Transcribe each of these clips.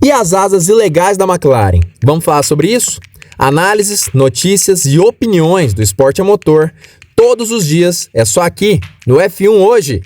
E as asas ilegais da McLaren? Vamos falar sobre isso? Análises, notícias e opiniões do esporte a motor todos os dias, é só aqui no F1 Hoje.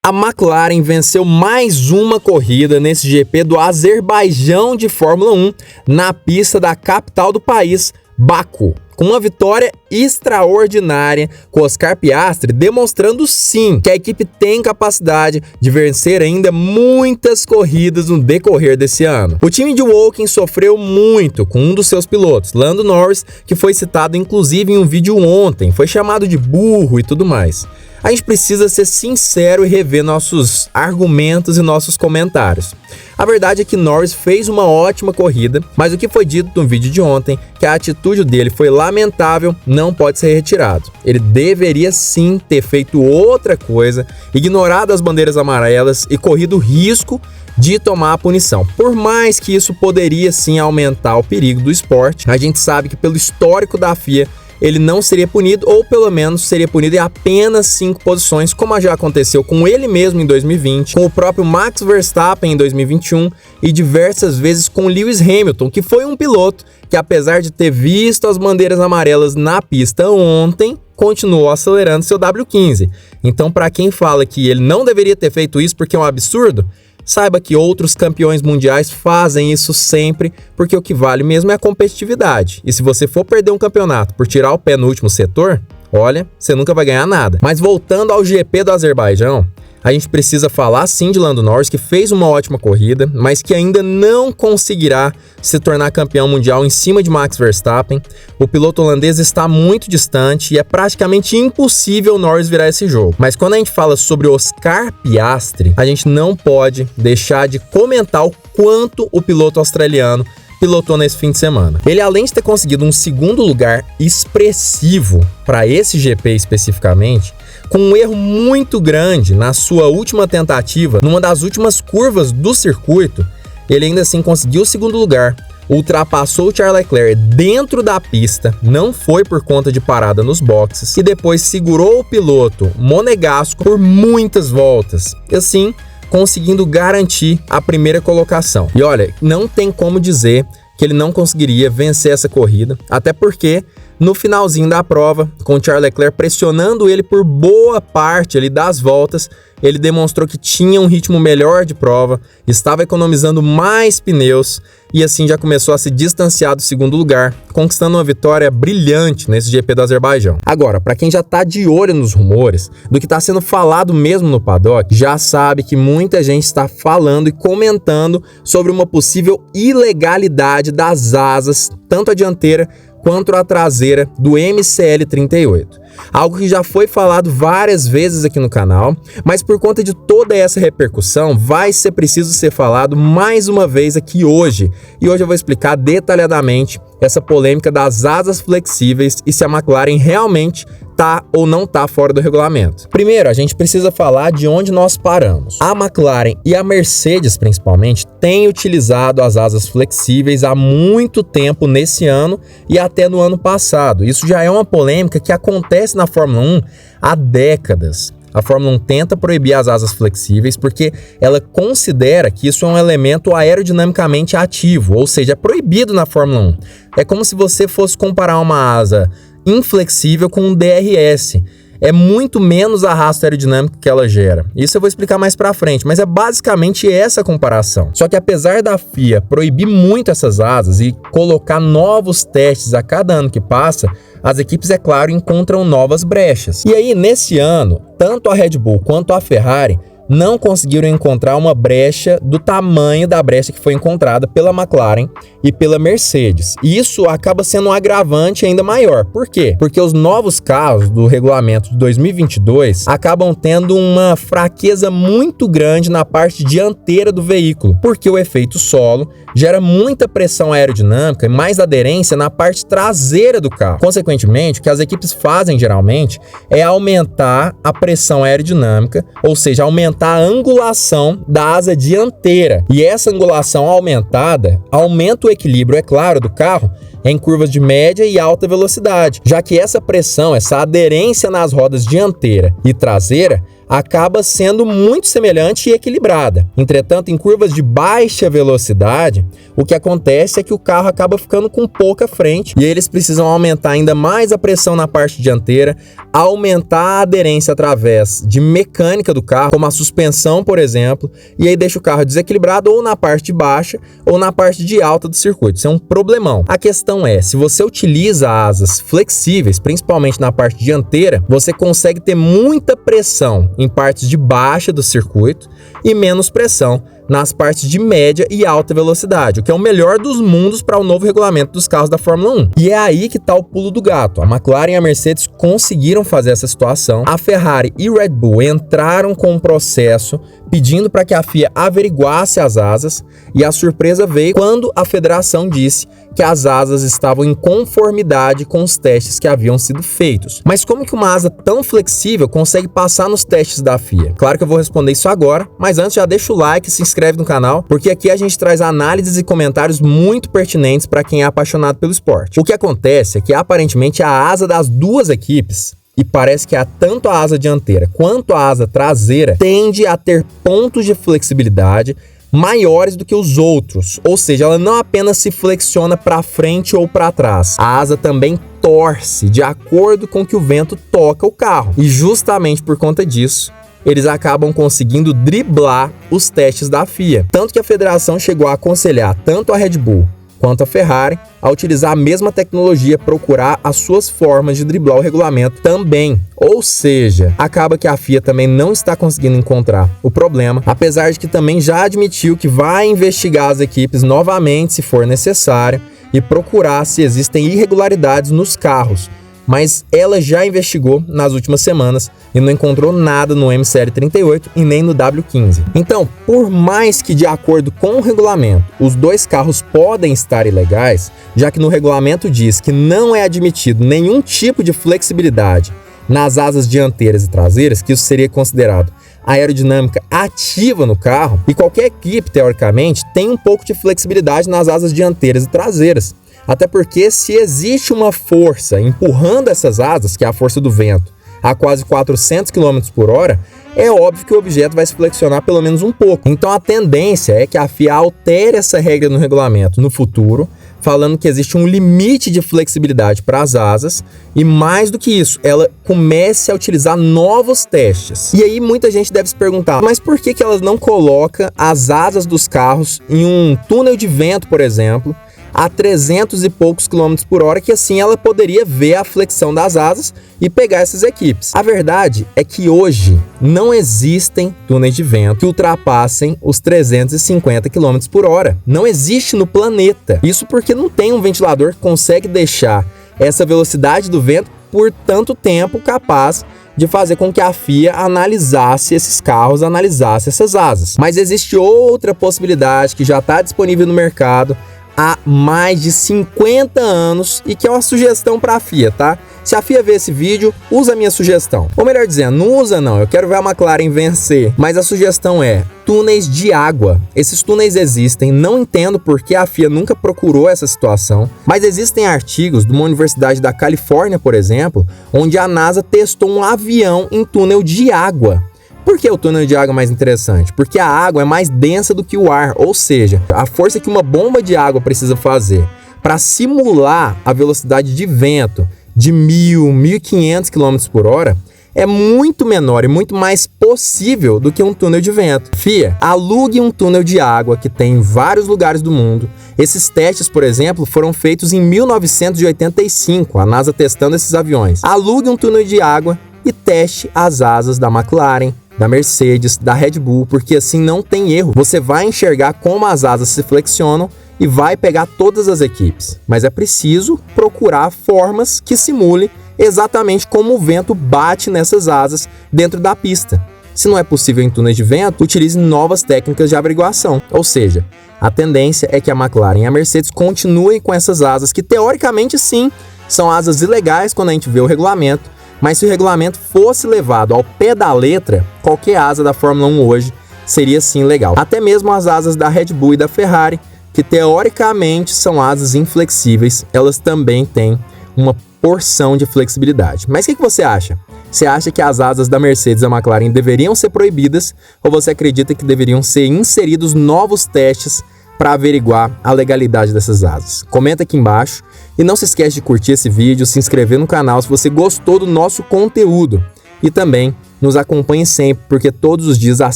A McLaren venceu mais uma corrida nesse GP do Azerbaijão de Fórmula 1 na pista da capital do país, Baku, com uma vitória extraordinária, com Oscar Piastri demonstrando sim que a equipe tem capacidade de vencer ainda muitas corridas no decorrer desse ano. O time de Woking sofreu muito com um dos seus pilotos, Lando Norris, que foi citado inclusive em um vídeo ontem, foi chamado de burro e tudo mais. A gente precisa ser sincero e rever nossos argumentos e nossos comentários. A verdade é que Norris fez uma ótima corrida, mas o que foi dito no vídeo de ontem, que a atitude dele foi lamentável, não pode ser retirado. Ele deveria sim ter feito outra coisa, ignorado as bandeiras amarelas e corrido o risco de tomar a punição. Por mais que isso poderia sim aumentar o perigo do esporte, a gente sabe que pelo histórico da FIA, ele não seria punido, ou pelo menos seria punido em apenas 5 posições, como já aconteceu com ele mesmo em 2020, com o próprio Max Verstappen em 2021 e diversas vezes com Lewis Hamilton, que foi um piloto que, apesar de ter visto as bandeiras amarelas na pista ontem, continuou acelerando seu W15. Então, para quem fala que ele não deveria ter feito isso porque é um absurdo, saiba que outros campeões mundiais fazem isso sempre, porque o que vale mesmo é a competitividade. E se você for perder um campeonato por tirar o pé no último setor, olha, você nunca vai ganhar nada. Mas voltando ao GP do Azerbaijão, a gente precisa falar sim de Lando Norris, que fez uma ótima corrida, mas que ainda não conseguirá se tornar campeão mundial em cima de Max Verstappen. O piloto holandês está muito distante e é praticamente impossível Norris virar esse jogo. Mas quando a gente fala sobre Oscar Piastri, a gente não pode deixar de comentar o quanto o piloto australiano pilotou nesse fim de semana. Ele, além de ter conseguido um segundo lugar expressivo para esse GP especificamente, com um erro muito grande na sua última tentativa, numa das últimas curvas do circuito, ele ainda assim conseguiu o segundo lugar, ultrapassou o Charles Leclerc dentro da pista, não foi por conta de parada nos boxes, e depois segurou o piloto monegasco por muitas voltas, e assim conseguindo garantir a primeira colocação. E olha, não tem como dizer que ele não conseguiria vencer essa corrida, até porque no finalzinho da prova, com o Charles Leclerc pressionando ele por boa parte ali das voltas, ele demonstrou que tinha um ritmo melhor de prova, estava economizando mais pneus e assim já começou a se distanciar do segundo lugar, conquistando uma vitória brilhante nesse GP do Azerbaijão. Agora, para quem já está de olho nos rumores, do que está sendo falado mesmo no paddock, já sabe que muita gente está falando e comentando sobre uma possível ilegalidade das asas, tanto a dianteira quanto a traseira do MCL38. Algo que já foi falado várias vezes aqui no canal, mas por conta de toda essa repercussão, vai ser preciso ser falado mais uma vez aqui hoje. E hoje eu vou explicar detalhadamente essa polêmica das asas flexíveis e se a McLaren realmente tá ou não tá fora do regulamento. Primeiro, a gente precisa falar de onde nós paramos. A McLaren e a Mercedes, principalmente, têm utilizado as asas flexíveis há muito tempo nesse ano e até no ano passado. Isso já é uma polêmica que acontece na Fórmula 1 há décadas. A Fórmula 1 tenta proibir as asas flexíveis porque ela considera que isso é um elemento aerodinamicamente ativo, ou seja, é proibido na Fórmula 1. É como se você fosse comparar uma asa inflexível com um DRS. É muito menos arrasto aerodinâmico que ela gera. Isso eu vou explicar mais pra frente, mas é basicamente essa comparação. Só que apesar da FIA proibir muito essas asas e colocar novos testes a cada ano que passa, as equipes, é claro, encontram novas brechas. E aí, nesse ano, tanto a Red Bull quanto a Ferrari não conseguiram encontrar uma brecha do tamanho da brecha que foi encontrada pela McLaren e pela Mercedes. E isso acaba sendo um agravante ainda maior. Por quê? Porque os novos carros do regulamento de 2022 acabam tendo uma fraqueza muito grande na parte dianteira do veículo, porque o efeito solo gera muita pressão aerodinâmica e mais aderência na parte traseira do carro. Consequentemente, o que as equipes fazem geralmente é aumentar a pressão aerodinâmica, ou seja, aumentar a angulação da asa dianteira. E essa angulação aumentada aumenta o equilíbrio, é claro, do carro em curvas de média e alta velocidade, já que essa pressão, essa aderência nas rodas dianteira e traseira acaba sendo muito semelhante e equilibrada. Entretanto, em curvas de baixa velocidade, o que acontece é que o carro acaba ficando com pouca frente e eles precisam aumentar ainda mais a pressão na parte dianteira, aumentar a aderência através de mecânica do carro, como a suspensão, por exemplo, e aí deixa o carro desequilibrado ou na parte de baixa ou na parte de alta do circuito. Isso é um problemão. A questão é, se você utiliza asas flexíveis, principalmente na parte dianteira, você consegue ter muita pressão em partes de baixa do circuito e menos pressão nas partes de média e alta velocidade, o que é o melhor dos mundos para o novo regulamento dos carros da Fórmula 1. E é aí que está o pulo do gato. A McLaren e a Mercedes conseguiram fazer essa situação. A Ferrari e Red Bull entraram com um processo pedindo para que a FIA averiguasse as asas, e a surpresa veio quando a federação disse que as asas estavam em conformidade com os testes que haviam sido feitos. Mas como que uma asa tão flexível consegue passar nos testes da FIA? Claro que eu vou responder isso agora, mas antes já deixa o like e se inscreve no canal, porque aqui a gente traz análises e comentários muito pertinentes para quem é apaixonado pelo esporte. O que acontece é que aparentemente a asa das duas equipes, e parece que tanto a asa dianteira quanto a asa traseira, tende a ter pontos de flexibilidade maiores do que os outros, ou seja, ela não apenas se flexiona para frente ou para trás, a asa também torce de acordo com que o vento toca o carro, e justamente por conta disso eles acabam conseguindo driblar os testes da FIA, tanto que a federação chegou a aconselhar tanto a Red Bull quanto a Ferrari a utilizar a mesma tecnologia, procurar as suas formas de driblar o regulamento também. Ou seja, acaba que a FIA também não está conseguindo encontrar o problema, apesar de que também já admitiu que vai investigar as equipes novamente se for necessário e procurar se existem irregularidades nos carros. Mas ela já investigou nas últimas semanas e não encontrou nada no M-Série 38 e nem no W15. Então, por mais que de acordo com o regulamento, os dois carros podem estar ilegais, já que no regulamento diz que não é admitido nenhum tipo de flexibilidade nas asas dianteiras e traseiras, que isso seria considerado aerodinâmica ativa no carro, e qualquer equipe, teoricamente, tem um pouco de flexibilidade nas asas dianteiras e traseiras. Até porque se existe uma força empurrando essas asas, que é a força do vento, a quase 400 km por hora, é óbvio que o objeto vai se flexionar pelo menos um pouco. Então a tendência é que a FIA altere essa regra no regulamento no futuro, falando que existe um limite de flexibilidade para as asas, e mais do que isso, ela comece a utilizar novos testes. E aí muita gente deve se perguntar, mas por que ela não coloca as asas dos carros em um túnel de vento, por exemplo, a 300 e poucos quilômetros por hora, que assim ela poderia ver a flexão das asas e pegar essas equipes? A verdade é que hoje não existem túneis de vento que ultrapassem os 350 km por hora. Não existe no planeta. Isso porque não tem um ventilador que consegue deixar essa velocidade do vento por tanto tempo capaz de fazer com que a FIA analisasse esses carros, analisasse essas asas. Mas existe outra possibilidade que já está disponível no mercado há mais de 50 anos e que é uma sugestão para a FIA, tá? Se a FIA ver esse vídeo, usa a minha sugestão. Ou melhor dizendo, não usa não, eu quero ver a McLaren vencer. Mas a sugestão é túneis de água. Esses túneis existem, não entendo por que a FIA nunca procurou essa situação, mas existem artigos de uma universidade da Califórnia, por exemplo, onde a NASA testou um avião em túnel de água. Por que o túnel de água é mais interessante? Porque a água é mais densa do que o ar, ou seja, a força que uma bomba de água precisa fazer para simular a velocidade de vento de 1.500 km por hora é muito menor e muito mais possível do que um túnel de vento. FIA, alugue um túnel de água que tem em vários lugares do mundo. Esses testes, por exemplo, foram feitos em 1985, a NASA testando esses aviões. Alugue um túnel de água e teste as asas da McLaren, da Mercedes, da Red Bull, porque assim não tem erro. Você vai enxergar como as asas se flexionam e vai pegar todas as equipes. Mas é preciso procurar formas que simulem exatamente como o vento bate nessas asas dentro da pista. Se não é possível em túneis de vento, utilize novas técnicas de averiguação. Ou seja, a tendência é que a McLaren e a Mercedes continuem com essas asas que teoricamente sim, são asas ilegais quando a gente vê o regulamento, mas se o regulamento fosse levado ao pé da letra, qualquer asa da Fórmula 1 hoje seria sim legal. Até mesmo as asas da Red Bull e da Ferrari, que teoricamente são asas inflexíveis, elas também têm uma porção de flexibilidade. Mas o que você acha? Você acha que as asas da Mercedes e da McLaren deveriam ser proibidas ou você acredita que deveriam ser inseridos novos testes para averiguar a legalidade dessas asas? Comenta aqui embaixo e não se esquece de curtir esse vídeo, se inscrever no canal se você gostou do nosso conteúdo e também nos acompanhe sempre, porque todos os dias às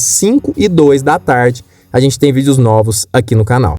5h02 da tarde a gente tem vídeos novos aqui no canal.